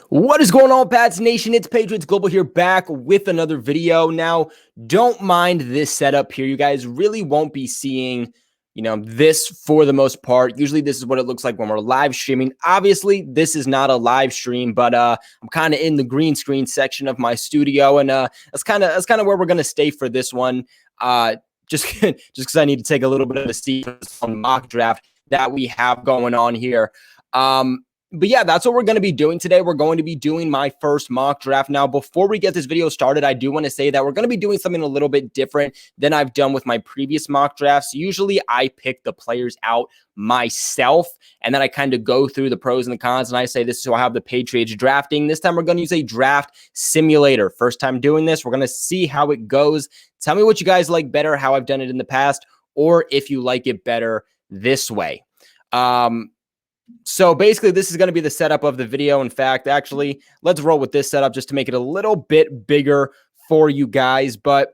What is going on, Pats Nation? It's Patriots Global here, back with another video. Now, don't mind this setup here. You guys really won't be seeing, this for the most part. Usually this is what it looks like when we're live streaming. Obviously, this is not a live stream, but I'm kind of in the green screen section of my studio, and that's kind of where we're going to stay for this one. Just because I need to take a little bit of a seat for this mock draft that we have going on here. But yeah, that's what we're going to be doing today. We're going to be doing my first mock draft. Now, before we get this video started, I do want to say that we're going to be doing something a little bit different than I've done with my previous mock drafts. Usually I pick the players out myself, and then I kind of go through the pros and the cons, and I say, this is how I have the Patriots drafting. This time we're going to use a draft simulator. First time doing this. We're going to see how it goes. Tell me what you guys like better, how I've done it in the past, or if you like it better this way. So basically, this is going to be the setup of the video. In fact, actually, let's roll with this setup just to make it a little bit bigger for you guys. But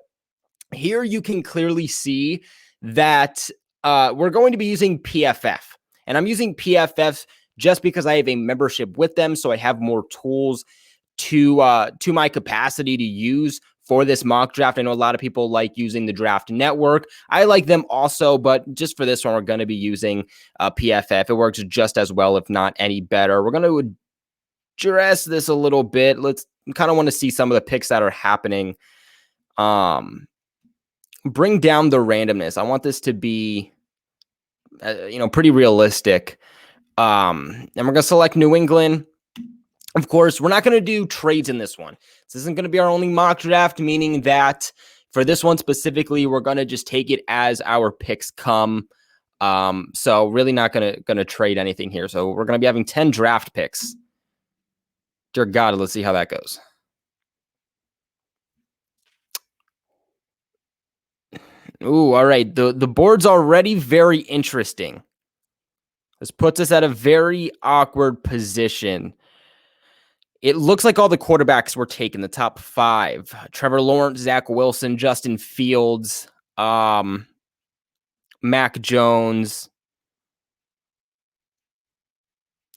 here you can clearly see that we're going to be using PFF. And I'm using PFF just because I have a membership with them, so I have more tools to my capacity to use for this mock draft. I know a lot of people like using the Draft Network. I like them also, but just for this one, we're going to be using PFF. It works just as well, if not any better. We're going to address this a little bit. Let's kind of want to see some of the picks that are happening. Bring down the randomness. I want this to be, pretty realistic. And we're going to select New England. Of course, we're not going to do trades in this one. This isn't going to be our only mock draft, meaning that for this one specifically, we're going to just take it as our picks come. So really not going to trade anything here. So we're going to be having 10 draft picks. Dear God, let's see how that goes. Ooh, all right. The board's already very interesting. This puts us at a very awkward position. It looks like all the quarterbacks were taken, the top 5. Trevor Lawrence, Zach Wilson, Justin Fields, Mac Jones.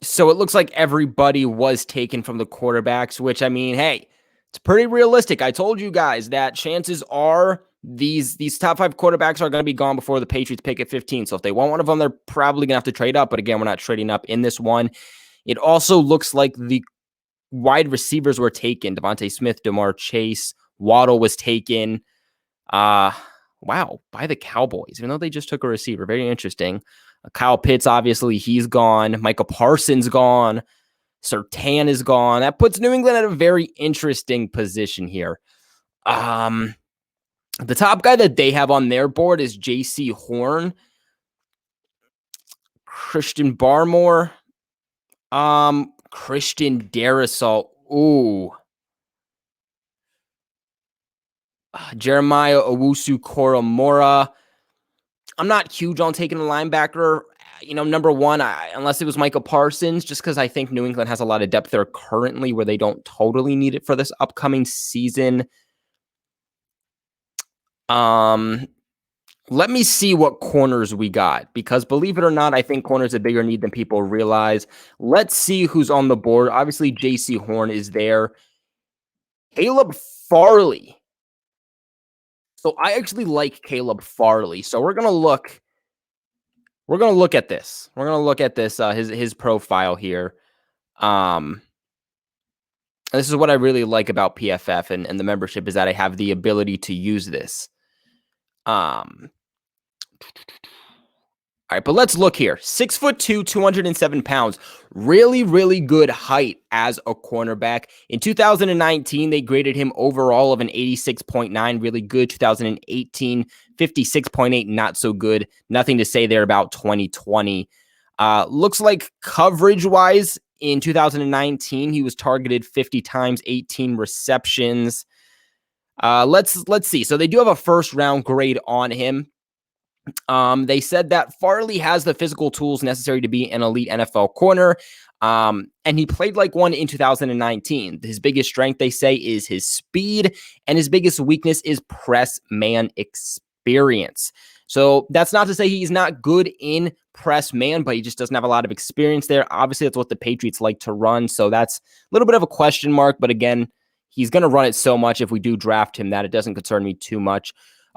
So it looks like everybody was taken from the quarterbacks, which, I mean, hey, it's pretty realistic. I told you guys that chances are these top 5 quarterbacks are going to be gone before the Patriots pick at 15. So if they want one of them, they're probably going to have to trade up. But again, we're not trading up in this one. It also looks like the wide receivers were taken. Devontae Smith, Jamar Chase, Waddle was taken. Wow, by the Cowboys, even though they just took a receiver. Very interesting. Kyle Pitts, obviously, he's gone. Micah Parsons gone. Surtain is gone. That puts New England at a very interesting position here. The top guy that they have on their board is J.C. Horn. Christian Barmore. Christian Darrisaw. Ooh. Jeremiah Owusu-Koramoah. I'm not huge on taking a linebacker. Number one, unless it was Micah Parsons, just because I think New England has a lot of depth there currently where they don't totally need it for this upcoming season. Let me see what corners we got, because believe it or not, I think corners are a bigger need than people realize. Let's see who's on the board. Obviously, J.C. Horn is there. Caleb Farley. So I actually like Caleb Farley. So we're gonna look. We're gonna look at this. We're gonna look at this. His profile here. This is what I really like about PFF and the membership, is that I have the ability to use this. All right, but let's look here. 6'2", 207 pounds. Really, really good height as a cornerback. In 2019, they graded him overall of an 86.9, really good. 2018, 56.8, not so good. Nothing to say there about 2020. Looks like coverage-wise, in 2019, he was targeted 50 times, 18 receptions. Let's see. So they do have a first-round grade on him. They said that Farley has the physical tools necessary to be an elite NFL corner. And he played like one in 2019. His biggest strength, they say, is his speed, and his biggest weakness is press man experience. So that's not to say he's not good in press man, but he just doesn't have a lot of experience there. Obviously, that's what the Patriots like to run. So that's a little bit of a question mark. But again, he's going to run it so much if we do draft him that it doesn't concern me too much.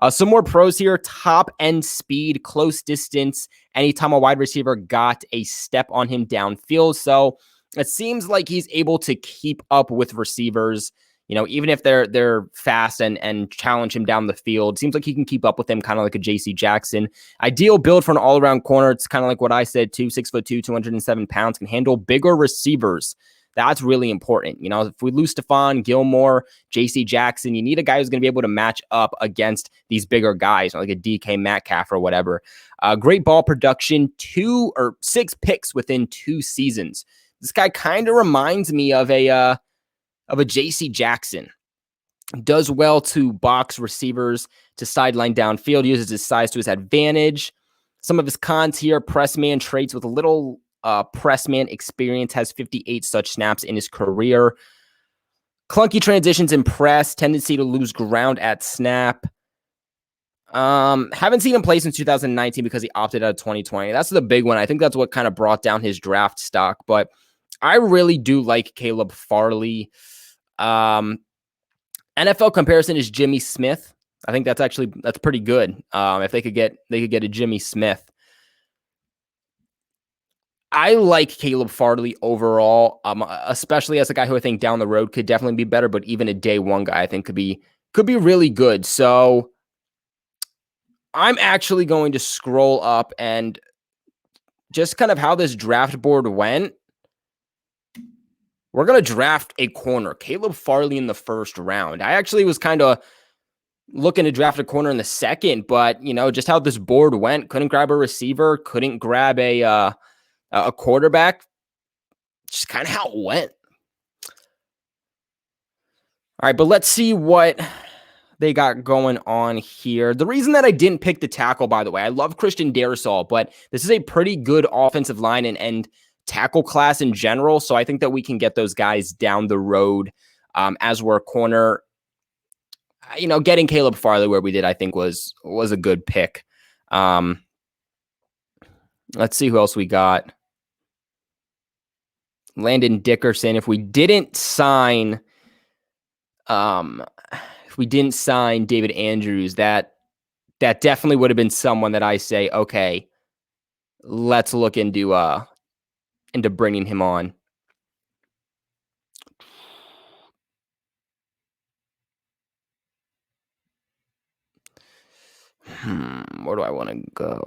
Some more pros here: top end speed, close distance. Anytime a wide receiver got a step on him downfield. So it seems like he's able to keep up with receivers, even if they're fast and challenge him down the field. Seems like he can keep up with them, kind of like a JC Jackson. Ideal build for an all-around corner. It's kind of like what I said too, 6'2", 207 pounds, can handle bigger receivers. That's really important. If we lose Stephon Gilmore, JC Jackson, you need a guy who's going to be able to match up against these bigger guys, like a DK Metcalf or whatever. Great ball production, 2 or 6 picks within 2 seasons. This guy kind of reminds me of a JC Jackson. Does well to box receivers, to sideline downfield, uses his size to his advantage. Some of his cons here: press man traits with a little press man experience, has 58 such snaps in his career. Clunky transitions in press, tendency to lose ground at snap. Haven't seen him play since 2019 because he opted out of 2020. That's the big one. I think that's what kind of brought down his draft stock, but I really do like Caleb Farley. NFL comparison is Jimmy Smith. I think that's pretty good. If they could get a Jimmy Smith. I like Caleb Farley overall, especially as a guy who I think down the road could definitely be better, but even a day one guy I think could be really good. So I'm actually going to scroll up and just kind of how this draft board went. We're going to draft a corner, Caleb Farley, in the first round. I actually was kind of looking to draft a corner in the second, but just how this board went, couldn't grab a receiver, couldn't grab a quarterback. Just kind of how it went. All right, but let's see what they got going on here. The reason that I didn't pick the tackle, by the way, I love Christian Darrisaw, but this is a pretty good offensive line and tackle class in general. So I think that we can get those guys down the road as we're a corner. Getting Caleb Farley where we did, I think was a good pick. Let's see who else we got. Landon Dickerson. If we didn't sign David Andrews, that definitely would have been someone that I say, okay, let's look into bringing him on. Where do I want to go?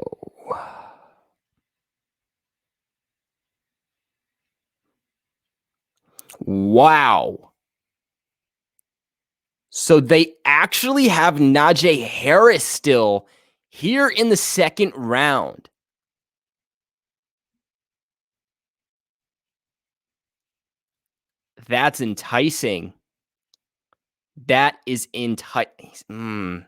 Wow. So they actually have Najee Harris still here in the second round. That's enticing. That is enticing.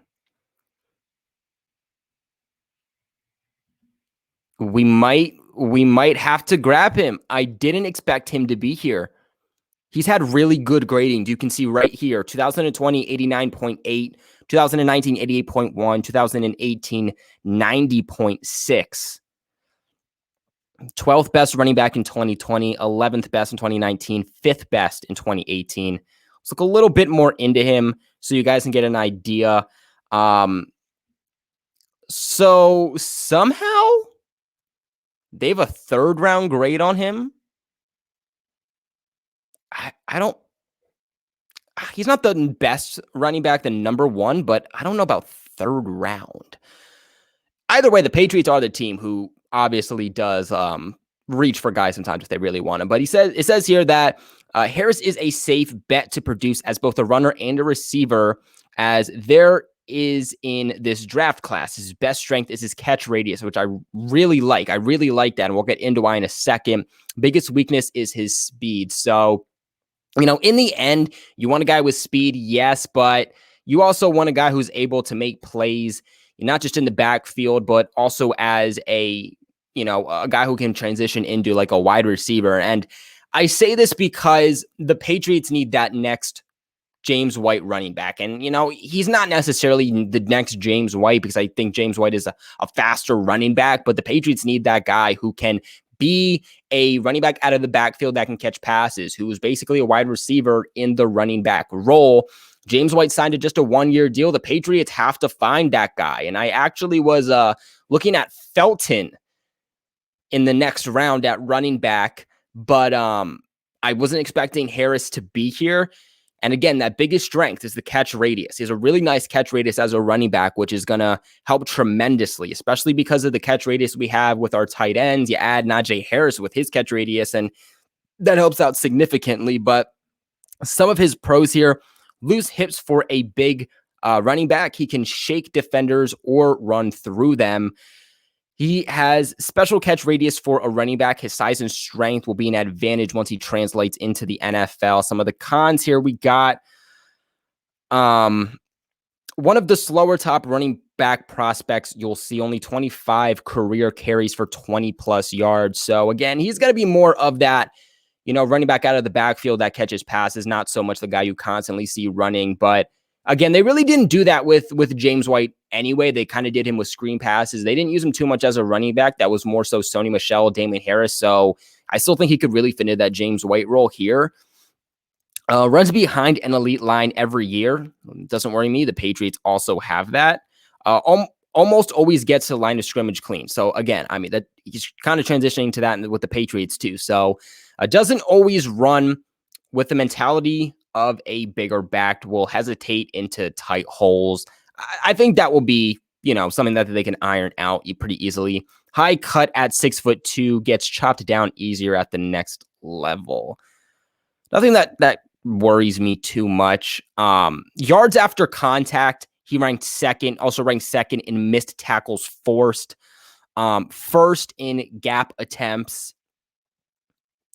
We might have to grab him. I didn't expect him to be here. He's had really good grading. You can see right here, 2020, 89.8, 2019, 88.1, 2018, 90.6. 12th best running back in 2020, 11th best in 2019, 5th best in 2018. Let's look a little bit more into him so you guys can get an idea. So somehow they have a 3rd round grade on him. He's not the best running back, the number 1, but I don't know about 3rd round. Either way, the Patriots are the team who obviously does reach for guys sometimes if they really want him. But it says here that Harris is a safe bet to produce as both a runner and a receiver, as there is in this draft class. His best strength is his catch radius, which I really like. I really like that, and we'll get into why in a second. Biggest weakness is his speed. So, in the end, you want a guy with speed, yes, but you also want a guy who's able to make plays, not just in the backfield, but also as a guy who can transition into like a wide receiver. And I say this because the Patriots need that next James White running back. And, he's not necessarily the next James White because I think James White is a faster running back, but the Patriots need that guy who can be a running back out of the backfield that can catch passes, who is basically a wide receiver in the running back role. James White signed to just a 1-year deal. The Patriots have to find that guy. And I actually was looking at Felton in the next round at running back, but I wasn't expecting Harris to be here. And again, that biggest strength is the catch radius. He has a really nice catch radius as a running back, which is going to help tremendously, especially because of the catch radius we have with our tight ends. You add Najee Harris with his catch radius, and that helps out significantly. But some of his pros here, loose hips for a big running back. He can shake defenders or run through them. He has special catch radius for a running back. His size and strength will be an advantage once he translates into the NFL. Some of the cons here, we got one of the slower top running back prospects. You'll see only 25 career carries for 20 plus yards. So again, he's going to be more of that, running back out of the backfield that catches passes, not so much the guy you constantly see running. But again, they really didn't do that with James White anyway. They kind of did him with screen passes. They didn't use him too much as a running back. That was more so Sony Michel, Damien Harris. So I still think he could really fit into that James White role here. Runs behind an elite line every year. Doesn't worry me. The Patriots also have that. Almost always gets to the line of scrimmage clean. So again, that he's kind of transitioning to that with the Patriots too. So doesn't always run with the mentality of a bigger back, will hesitate into tight holes. I think that will be, something that they can iron out pretty easily. High cut at 6'2", gets chopped down easier at the next level. Nothing that worries me too much. Yards after contact, he ranked second, also ranked second in missed tackles forced, first in gap attempts.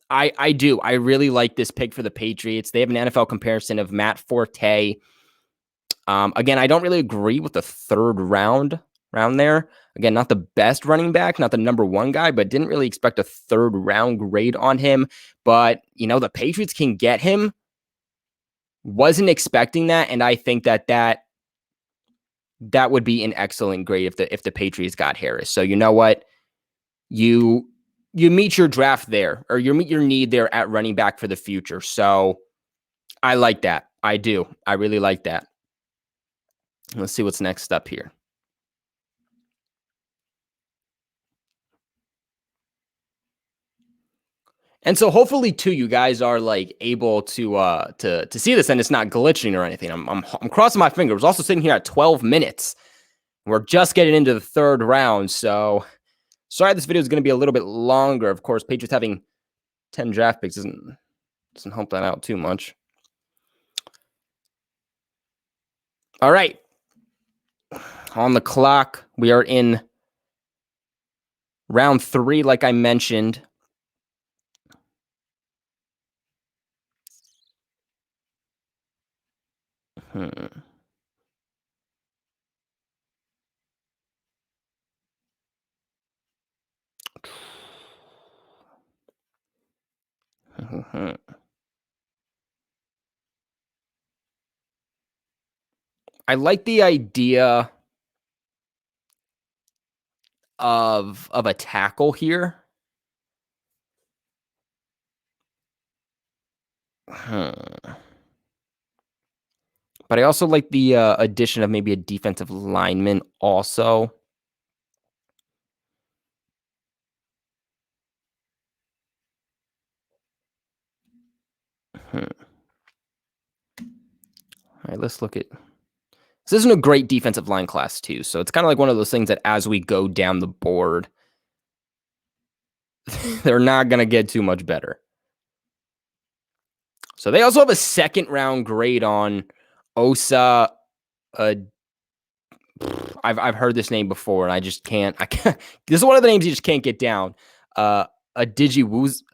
I do. I really like this pick for the Patriots. They have an NFL comparison of Matt Forte. Again, I don't really agree with the third round there. Again, not the best running back, not the number one guy, but didn't really expect a third round grade on him. But, the Patriots can get him. Wasn't expecting that. And I think that would be an excellent grade if the Patriots got Harris. So you know what? You meet your draft there, or you meet your need there at running back for the future. So I like that. I do. I really like that. Let's see what's next up here. And so hopefully too, you guys are able to see this and it's not glitching or anything. I'm crossing my fingers. We're also sitting here at 12 minutes. We're just getting into the third round. So sorry, this video is going to be a little bit longer. Of course, Patriots having 10 draft picks doesn't help that out too much. All right. On the clock, we are in round 3, like I mentioned. I like the idea of a tackle here. But I also like the addition of maybe a defensive lineman also. All right, let's look at... This isn't a great defensive line class too, so it's kind of like one of those things that as we go down the board, they're not going to get too much better. So they also have a second round grade on Osa. I've heard this name before, and I can't. This is one of the names you just can't get down. A Digizua.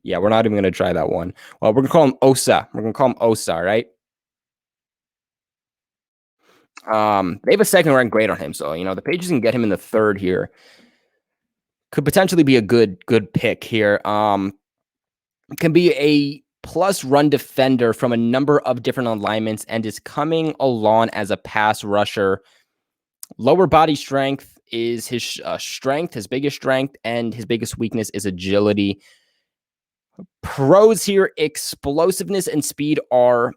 Yeah, we're not even gonna try that one. Well, we're gonna call him Osa. We're gonna call him Osa, right? They have a second round grade on him, so the Patriots can get him in the third here. Could potentially be a good pick here. can be a plus run defender from a number of different alignments and is coming along as a pass rusher. Lower body strength is his strength, his biggest strength, and his biggest weakness is agility. Pros here, explosiveness and speed are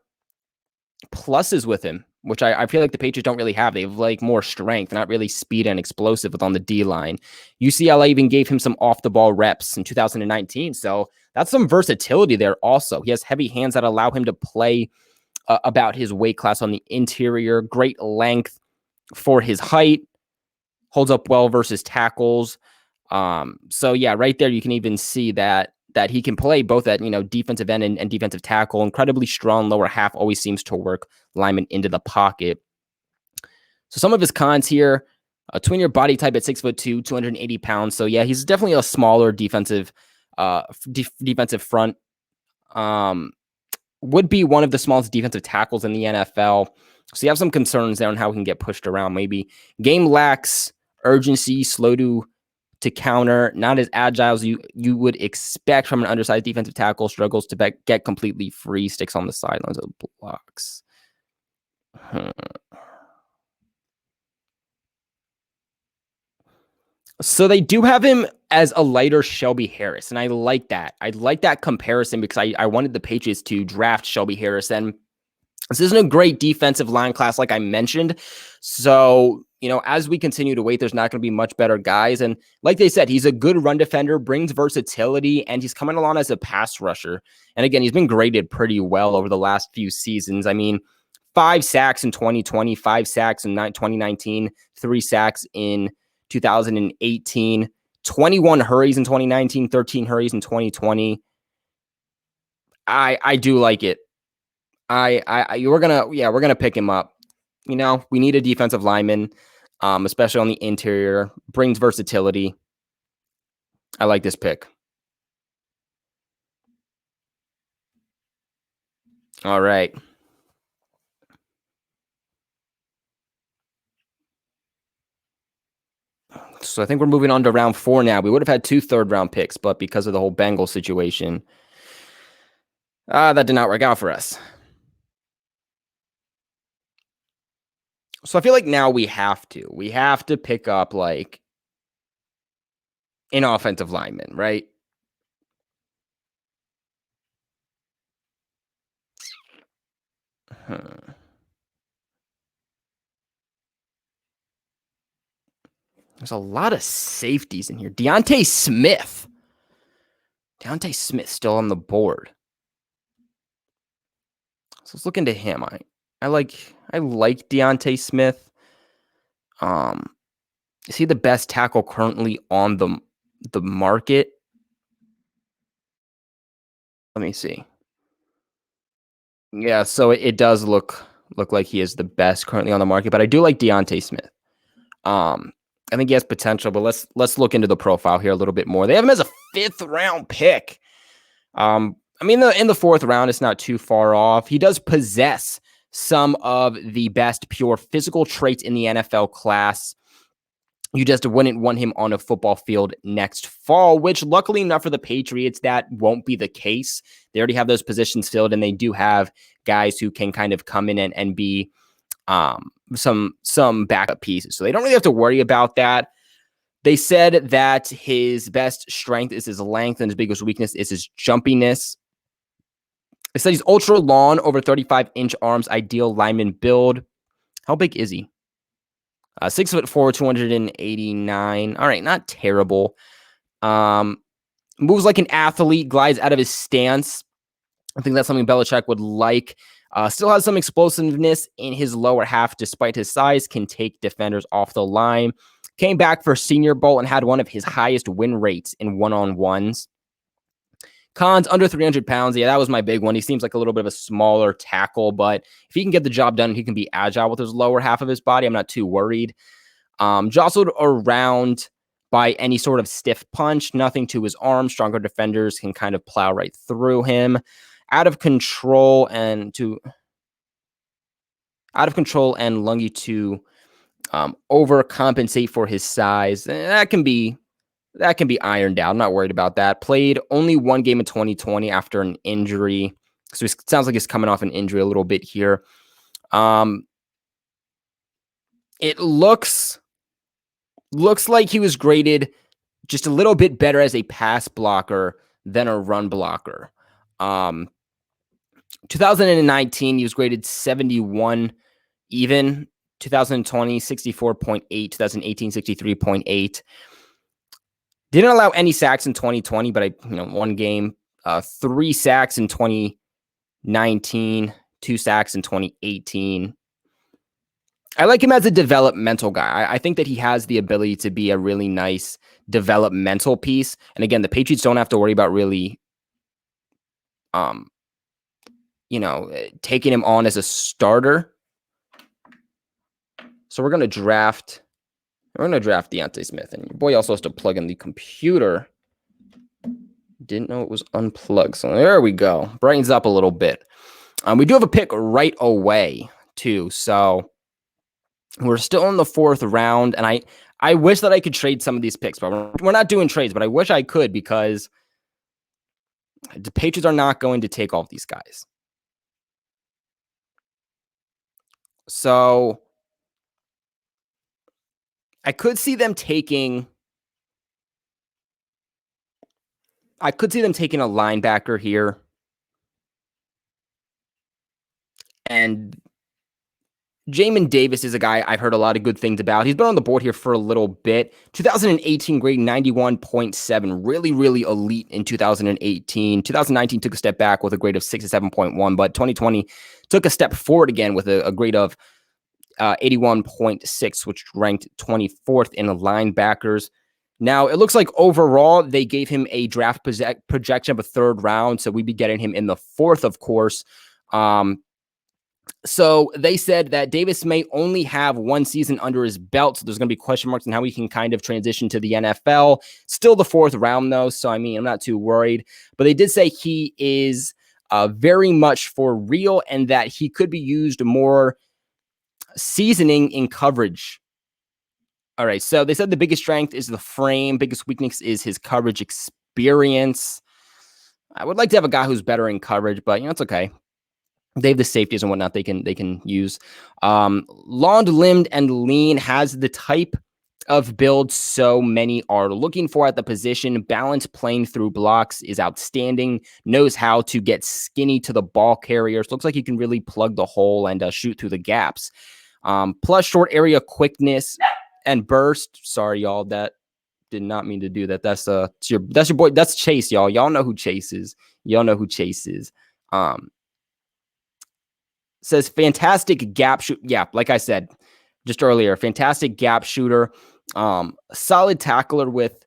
pluses with him, which I feel like the Patriots don't really have. They have like more strength, not really speed and explosive on the D line. UCLA even gave him some off the ball reps in 2019. So that's some versatility there also. He has heavy hands that allow him to play about his weight class on the interior. Great length for his height. Holds up well versus tackles. So yeah, right there you can even see that he can play both at defensive end and defensive tackle. Incredibly strong lower half, always seems to work lineman into the pocket. So some of his cons here: twin your body type at 6'2", 280 pounds. So yeah, he's definitely a smaller defensive defensive front. Would be one of the smallest defensive tackles in the NFL. So you have some concerns there on how he can get pushed around. Maybe game lacks urgency, slow to counter, not as agile as you would expect from an undersized defensive tackle, struggles to get completely free, sticks on the sidelines of blocks. So they do have him as a lighter Shelby Harris, and I like that. I like that comparison because I wanted the Patriots to draft Shelby Harris, and this isn't a great defensive line class, like I mentioned. So, as we continue to wait, there's not going to be much better guys. And like they said, he's a good run defender, brings versatility, and he's coming along as a pass rusher. And again, he's been graded pretty well over the last few seasons. I mean, 5 sacks in 2020, 5 sacks in 2019, 3 sacks in 2018, 21 hurries in 2019, 13 hurries in 2020. I do like it. We're gonna pick him up. We need a defensive lineman, especially on the interior. Brings versatility. I like this pick. All right. So I think we're moving on to round 4 now. We would have had 2 third-round picks, but because of the whole Bengals situation, that did not work out for us. So I feel like now we have to pick up like an offensive lineman, right? There's a lot of safeties in here. Deontay Smith still on the board. So let's look into him. I like Deontay Smith. Is he the best tackle currently on the market? Let me see. Yeah, so it does look like he is the best currently on the market, but I do like Deontay Smith. I think he has potential, but let's look into the profile here a little bit more. They have him as a 5th round pick. I mean, in the 4th round, it's not too far off. He does possess some of the best pure physical traits in the NFL class. You just wouldn't want him on a football field next fall, which luckily enough for the Patriots, that won't be the case. They already have those positions filled, and they do have guys who can kind of come in and be some backup pieces. So they don't really have to worry about that. They said that his best strength is his length and his biggest weakness is his jumpiness. They said he's ultra long, over 35-inch arms, ideal lineman build. How big is he? 6'4", 289. All right, not terrible. Moves like an athlete, glides out of his stance. I think that's something Belichick would like. Still has some explosiveness in his lower half despite his size, can take defenders off the line. Came back for Senior Bowl and had one of his highest win rates in one-on-ones. Cons, under 300 pounds. Yeah, that was my big one. He seems like a little bit of a smaller tackle, but if he can get the job done, he can be agile with his lower half of his body. I'm not too worried. Jostled around by any sort of stiff punch, nothing to his arm. Stronger defenders can kind of plow right through him. Out of control and lungy to overcompensate for his size. That can be that can be ironed out. I'm not worried about that. Played only one game in 2020 after an injury. So it sounds like he's coming off an injury a little bit here. It looks like he was graded just a little bit better as a pass blocker than a run blocker. 2019, he was graded 71 even. 2020, 64.8. 2018, 63.8. Didn't allow any sacks in 2020, but one game. 3 sacks in 2019, 2 sacks in 2018. I like him as a developmental guy. I think that he has the ability to be a really nice developmental piece. And again, the Patriots don't have to worry about really, taking him on as a starter. So we're going to draft Deontay Smith. And your boy also has to plug in the computer. Didn't know it was unplugged. So there we go. Brightens up a little bit. We do have a pick right away, too. So we're still in the 4th round. And I wish that I could trade some of these picks, but we're not doing trades. But I wish I could, because the Patriots are not going to take all of these guys. So I could see them taking a linebacker here. And Jamin Davis is a guy I've heard a lot of good things about. He's been on the board here for a little bit. 2018 grade 91.7. Really, really elite in 2018. 2019 took a step back with a grade of 67.1, but 2020 took a step forward again with a grade of 81.6, which ranked 24th in the linebackers. Now, it looks like overall they gave him a draft projection of a 3rd round, so we'd be getting him in the 4th, of course. So they said that Davis may only have 1 season under his belt, so there's going to be question marks on how he can kind of transition to the NFL. Still the 4th round, though, so I'm not too worried. But they did say he is very much for real, and that he could be used more seasoning in coverage. All right, so they said the biggest strength is the frame. Biggest weakness is his coverage experience. I would like to have a guy who's better in coverage, but it's okay. They have the safeties and whatnot they can use. Long-limbed and lean, has the type of build so many are looking for at the position. Balance playing through blocks is outstanding. Knows how to get skinny to the ball carriers. Looks like he can really plug the hole and shoot through the gaps. Plus short area quickness and burst. Sorry, y'all, that did not mean to do that. That's your boy. That's Chase, y'all. Y'all know who Chase is. Says fantastic gap shoot. Yeah, like I said just earlier, fantastic gap shooter. Solid tackler with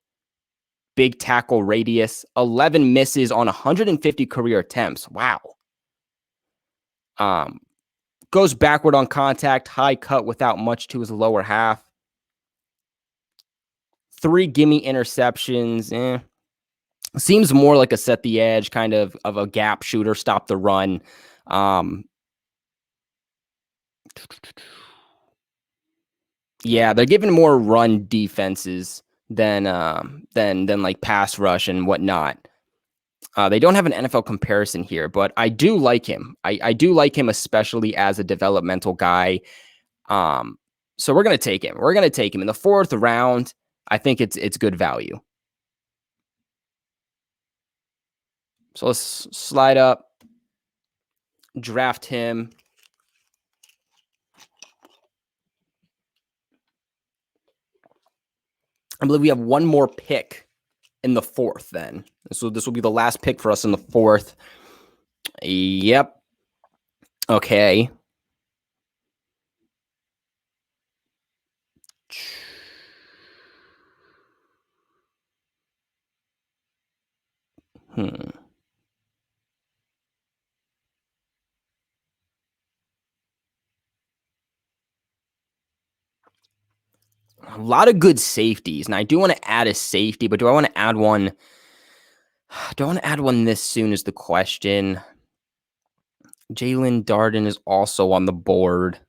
big tackle radius. 11 misses on 150 career attempts. Wow. Goes backward on contact. High cut without much to his lower half. 3 gimme interceptions. Seems more like a set the edge kind of a gap shooter. Stop the run. Yeah, they're giving more run defenses than like pass rush and whatnot. They don't have an NFL comparison here, but I do like him. I do like him, especially as a developmental guy. So we're gonna take him. We're gonna take him in the 4th round. I think it's good value. So let's slide up, draft him. I believe we have one more pick in the 4th then. So this will be the last pick for us in the 4th. Yep. Okay. A lot of good safeties. And I do want to add a safety, but do I want to add one? Do I want to add one this soon is the question. Jalen Darden is also on the board.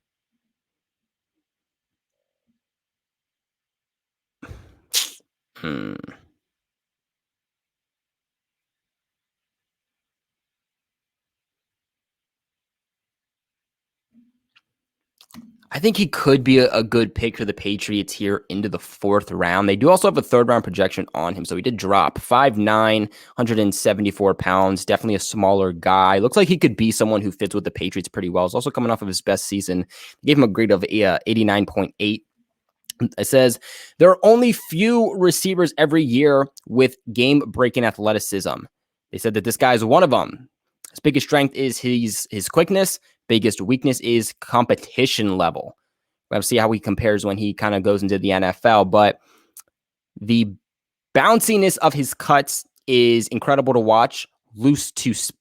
think he could be a good pick for the Patriots here into the 4th round. They do also have a 3rd round projection on him, so he did drop 5'9", 174 pounds, definitely a smaller guy. Looks like he could be someone who fits with the Patriots pretty well. He's also coming off of his best season. Gave him a grade of 89.8. It says, there are only few receivers every year with game-breaking athleticism. They said that this guy is one of them. His biggest strength is his quickness. Biggest weakness is competition level. We'll have to see how he compares when he kind of goes into the NFL. But the bounciness of his cuts is incredible to watch. Loses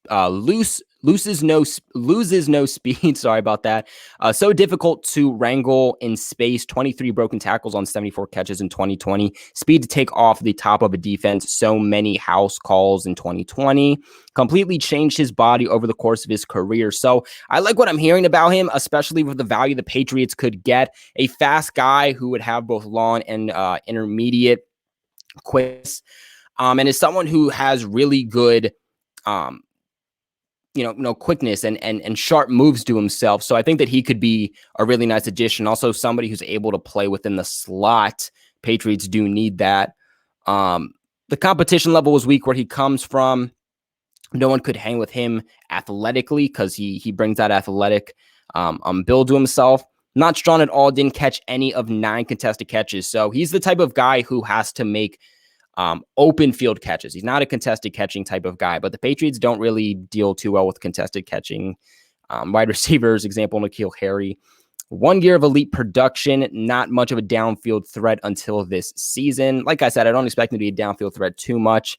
no speed. Sorry about that. So difficult to wrangle in space. 23 broken tackles on 74 catches in 2020. Speed to take off the top of a defense. So many house calls in 2020. Completely changed his body over the course of his career. So I like what I'm hearing about him, especially with the value the Patriots could get. A fast guy who would have both long and intermediate quickness, and is someone who has really good quickness and sharp moves to himself. So I think that he could be a really nice addition. Also somebody who's able to play within the slot. Patriots do need that. The competition level was weak where he comes from. No one could hang with him athletically because he brings that athletic build to himself. Not strong at all. Didn't catch any of 9 contested catches. So he's the type of guy who has to make open field catches. He's not a contested catching type of guy, but the Patriots don't really deal too well with contested catching. Wide receivers, example, N'Keal Harry. 1 year of elite production, not much of a downfield threat until this season. Like I said, I don't expect him to be a downfield threat too much.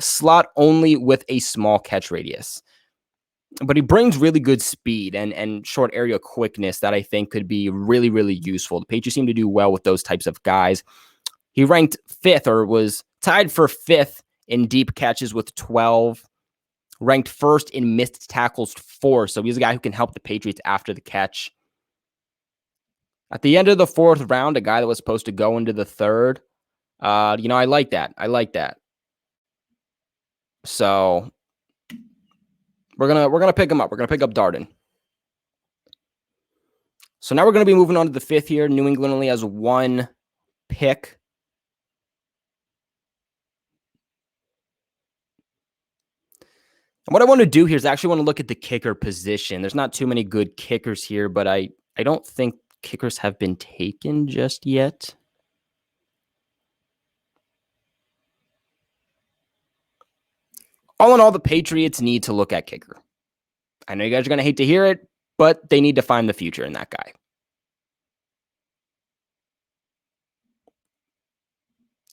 Slot only with a small catch radius. But he brings really good speed and short area quickness that I think could be really, really useful. The Patriots seem to do well with those types of guys. He ranked 5th or was tied for 5th in deep catches with 12. Ranked 1st in missed tackles 4. So he's a guy who can help the Patriots after the catch. At the end of the 4th round, a guy that was supposed to go into the 3rd. I like that. I like that. So we're gonna pick him up. We're gonna pick up Darden. So now we're gonna be moving on to the 5th here. New England only has 1 pick. And what I want to do here is actually want to look at the kicker position. There's not too many good kickers here, but I don't think kickers have been taken just yet. All in all, the Patriots need to look at kicker. I know you guys are going to hate to hear it, but they need to find the future in that guy.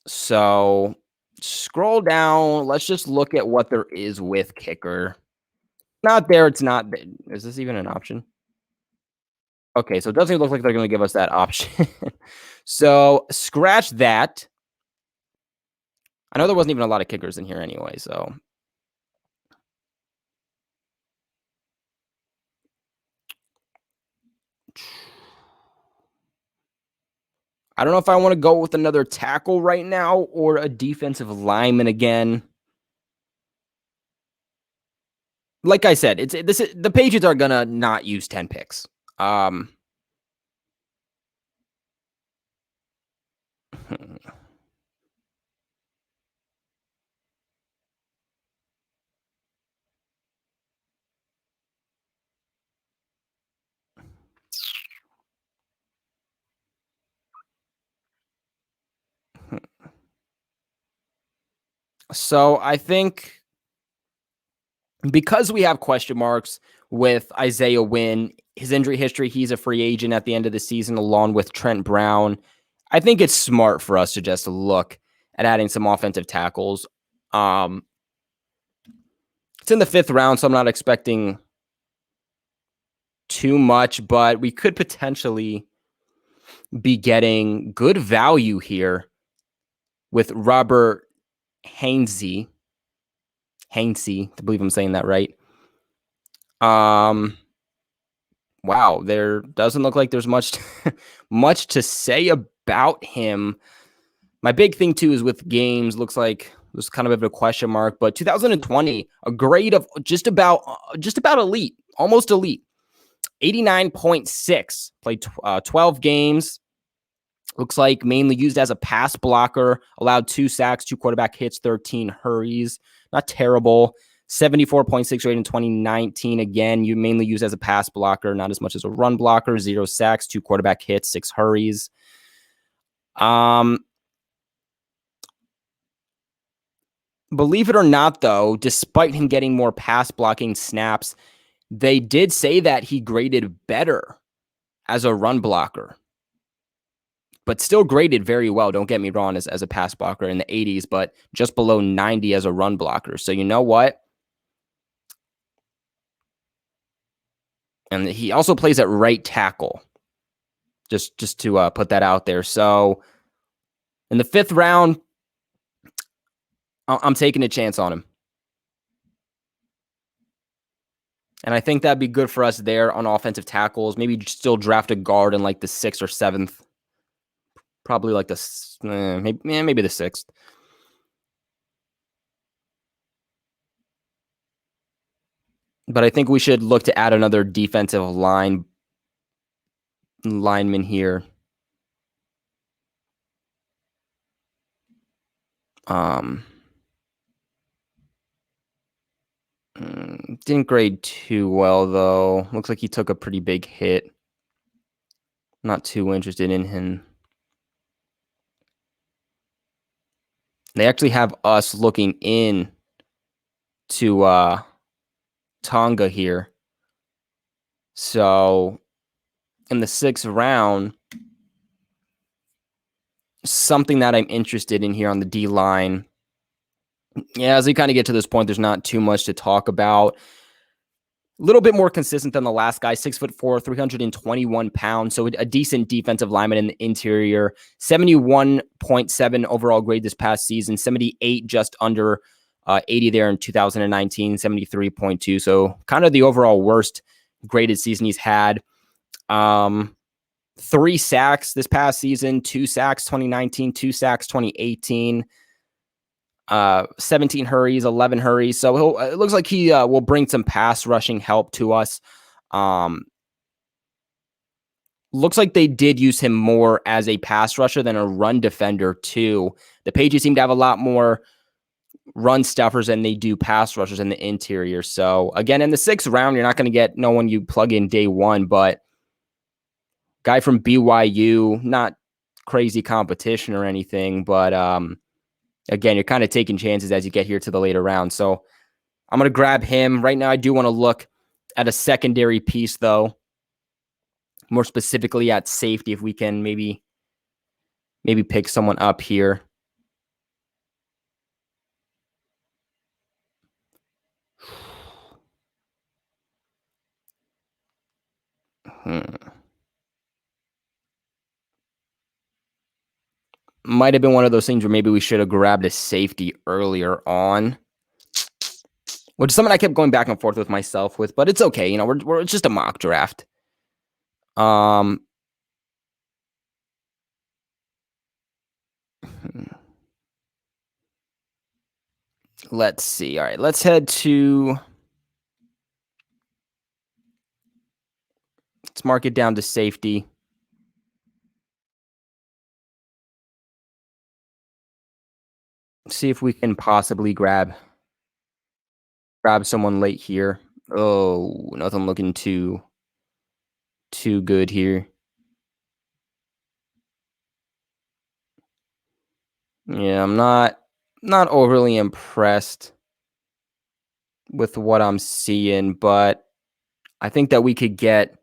So scroll down. Let's just look at what there is with kicker. Not there. It's not. Is this even an option? Okay, so it doesn't look like they're going to give us that option. So scratch that. I know there wasn't even a lot of kickers in here anyway, so. I don't know if I want to go with another tackle right now or a defensive lineman again. Like I said, the Patriots are gonna not use 10 picks. So I think because we have question marks with Isaiah Wynn, his injury history, he's a free agent at the end of the season, along with Trent Brown. I think it's smart for us to just look at adding some offensive tackles. It's in the 5th round, so I'm not expecting too much, but we could potentially be getting good value here with Robert Hainsey. I believe I'm saying that right. Wow, there doesn't look like there's much to say about him. My big thing too is with games, looks like there's kind of a question mark, but 2020, a grade of just about elite, almost elite. 89.6. Played 12 games. Looks like mainly used as a pass blocker. Allowed 2 sacks, 2 quarterback hits, 13 hurries. Not terrible. 74.6 rate in 2019. Again, you mainly used as a pass blocker, not as much as a run blocker. 0 sacks, 2 quarterback hits, 6 hurries. Believe it or not, though, despite him getting more pass blocking snaps, they did say that he graded better as a run blocker, but still graded very well. Don't get me wrong, as a pass blocker in the 80s, but just below 90 as a run blocker. So you know what? And he also plays at right tackle. Just to put that out there. So in the 5th round, I'm taking a chance on him. And I think that'd be good for us there on offensive tackles. Maybe still draft a guard in like the 6th or 7th. Probably like maybe the 6th. But I think we should look to add another defensive lineman here. Didn't grade too well, though. Looks like he took a pretty big hit. Not too interested in him. They actually have us looking in to Tonga here. So in the 6th round, something that I'm interested in here on the D line. Yeah, as we kind of get to this point, there's not too much to talk about. A little bit more consistent than the last guy, 6'4", 321 pounds. So a decent defensive lineman in the interior. 71.7 overall grade this past season. 78 just under 80 there in 2019. 73.2. So kind of the overall worst graded season he's had. 3 sacks this past season. 2 sacks 2019. 2 sacks 2018. 17 hurries, 11 hurries. So it looks like he will bring some pass rushing help to us. Looks like they did use him more as a pass rusher than a run defender too. The Patriots seem to have a lot more run stuffers than they do pass rushers in the interior. So again, in the 6th round, you're not going to get no one you plug in day one, but guy from BYU, not crazy competition or anything, but again, you're kind of taking chances as you get here to the later rounds. So I'm going to grab him. Right now, I do want to look at a secondary piece, though. More specifically at safety, if we can maybe pick someone up here. Might have been one of those things where maybe we should have grabbed a safety earlier on, which is something I kept going back and forth with myself with, but it's okay. You know, it's just a mock draft. Let's see. All right, let's head to. Let's mark it down to safety. See if we can possibly grab someone late here. Oh, nothing looking too good here. Yeah, I'm not overly impressed with what I'm seeing, but I think that we could get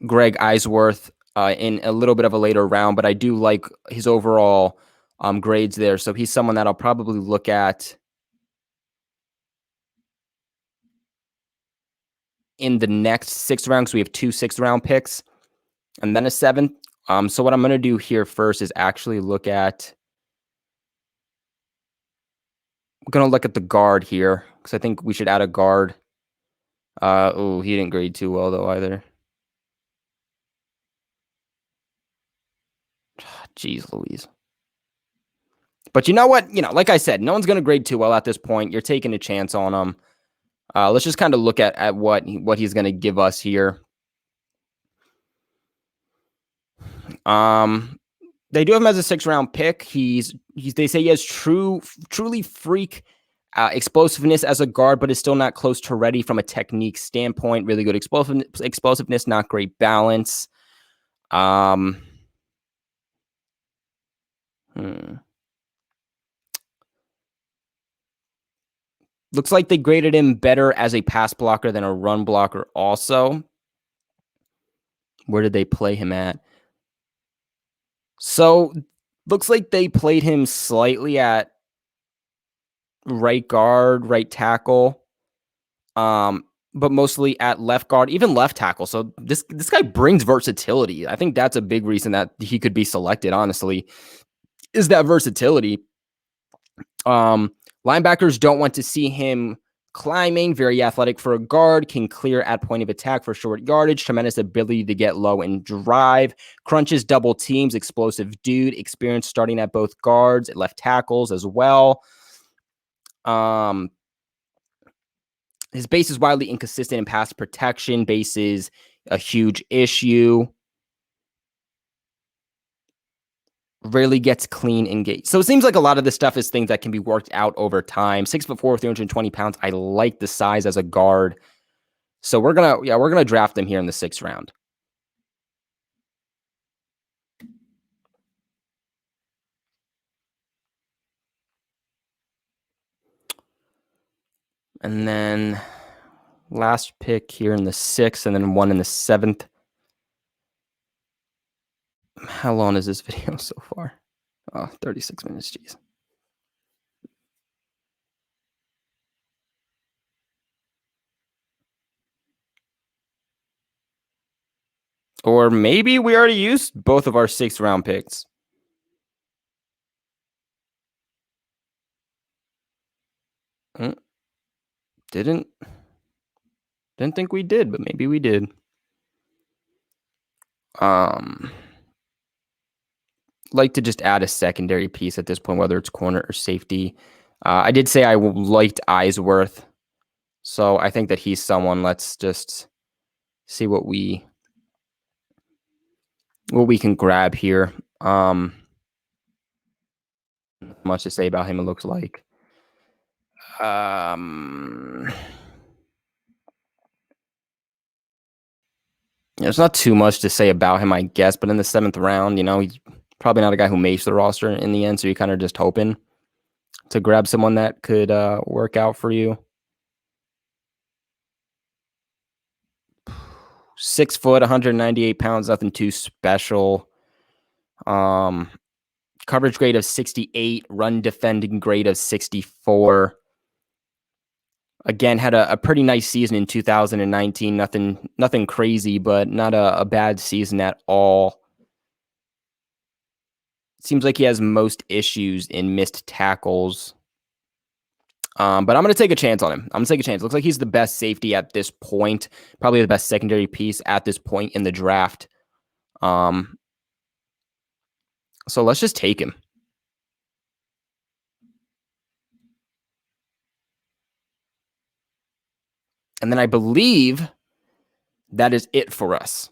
Greg Eisworth in a little bit of a later round, but I do like his overall grades there. So he's someone that I'll probably look at in the next 6th round, because we have 2 6th round picks and then a 7th. So what I'm going to do here first is actually look at. I'm going to look at the guard here, because I think we should add a guard. Oh, he didn't grade too well, though, either. Jeez Louise. But you know what? You know, like I said, no one's going to grade too well at this point. You're taking a chance on them. Let's just kind of look at what he's going to give us here. They do have him as a 6th-round pick. They say he has truly freak explosiveness as a guard, but is still not close to ready from a technique standpoint. Really good explosiveness, not great balance. Looks like they graded him better as a pass blocker than a run blocker also. Where did they play him at? So looks like they played him slightly at right guard, right tackle, but mostly at left guard, even left tackle. So this guy brings versatility. I think that's a big reason that he could be selected, honestly, is that versatility. Linebackers don't want to see him climbing, very athletic for a guard, can clear at point of attack for short yardage, tremendous ability to get low and drive, crunches double teams, explosive dude, experience starting at both guards, at left tackles as well. His base is wildly inconsistent in pass protection. Base is a huge issue. Rarely gets clean engaged. So it seems like a lot of this stuff is things that can be worked out over time. 6'4", 320 pounds. I like the size as a guard. So we're gonna draft him here in the 6th round. And then last pick here in the 6th, and then one in the 7th. How long is this video so far? Oh, 36 minutes, geez. Or maybe we already used both of our 6th-round picks. Didn't think we did, but maybe we did. Like to just add a secondary piece at this point, whether it's corner or safety. I did say I liked Eisworth, so I think that he's someone. Let's just see what we can grab here. Much to say about him, it looks like. There's not too much to say about him, I guess, but in the 7th round, he's probably not a guy who makes the roster in the end, so you're kind of just hoping to grab someone that could work out for you. 6 foot, 198 pounds, nothing too special. Coverage grade of 68, run defending grade of 64. Again, had a pretty nice season in 2019. Nothing crazy, but not a bad season at all. Seems like he has most issues in missed tackles. But I'm going to take a chance on him. I'm going to take a chance. Looks like he's the best safety at this point. Probably the best secondary piece at this point in the draft. So let's just take him. And then I believe that is it for us.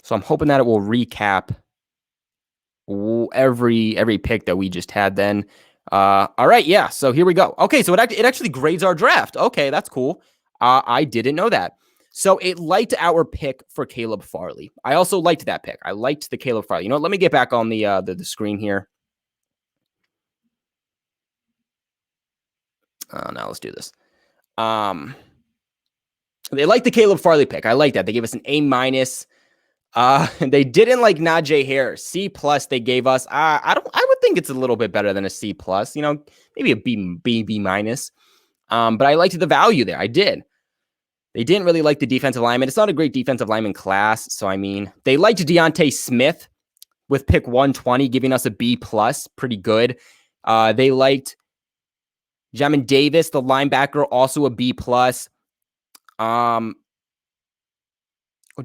So I'm hoping that it will recap every pick that we just had then. All right, yeah, so here we go. Okay, so it actually grades our draft. Okay, that's cool. I didn't know that. So it liked our pick for Caleb Farley. I also liked that pick. I liked the Caleb Farley. You know what? Let me get back on the screen here. Now let's do this. They liked the Caleb Farley pick. I like that. They gave us an A-. They didn't like Najee Harris. C+ they gave us. I would think it's a little bit better than a C+. Maybe a B-. But I liked the value there. I did. They didn't really like the defensive lineman. It's not a great defensive lineman class. So, they liked Deontay Smith with pick 120, giving us a B+, pretty good. They liked Jamin Davis, the linebacker, also a B+.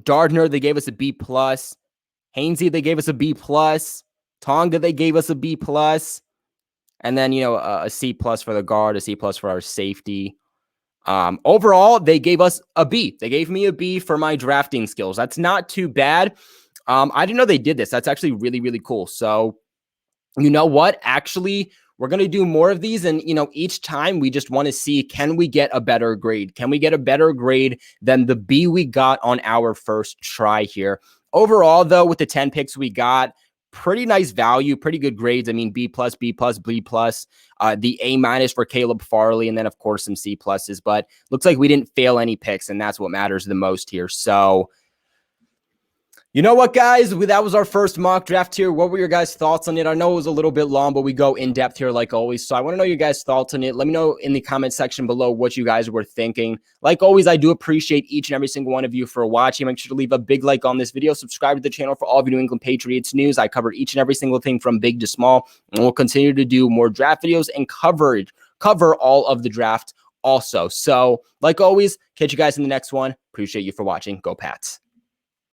Gardner, they gave us a B+. Hainsey, they gave us a B+. Tonga, they gave us a B+. And then, a C+ for the guard, a C+ for our safety. Overall, they gave us a B. They gave me a B for my drafting skills. That's not too bad. I didn't know they did this. That's actually really, really cool. So, you know what? Actually, we're going to do more of these. And, each time we just want to see, can we get a better grade? Can we get a better grade than the B we got on our first try here? Overall, though, with the 10 picks we got, pretty nice value, pretty good grades. I mean, B+, B+, B+, the A- for Caleb Farley, and then, of course, some C+. But looks like we didn't fail any picks, and that's what matters the most here. So, you know what, guys? That was our first mock draft here. What were your guys' thoughts on it? I know it was a little bit long, but we go in depth here like always. So I want to know your guys' thoughts on it. Let me know in the comment section below what you guys were thinking. Like always, I do appreciate each and every single one of you for watching. Make sure to leave a big like on this video. Subscribe to the channel for all of your New England Patriots news. I cover each and every single thing from big to small, and we'll continue to do more draft videos and cover all of the draft also. So like always, catch you guys in the next one. Appreciate you for watching. Go Pats.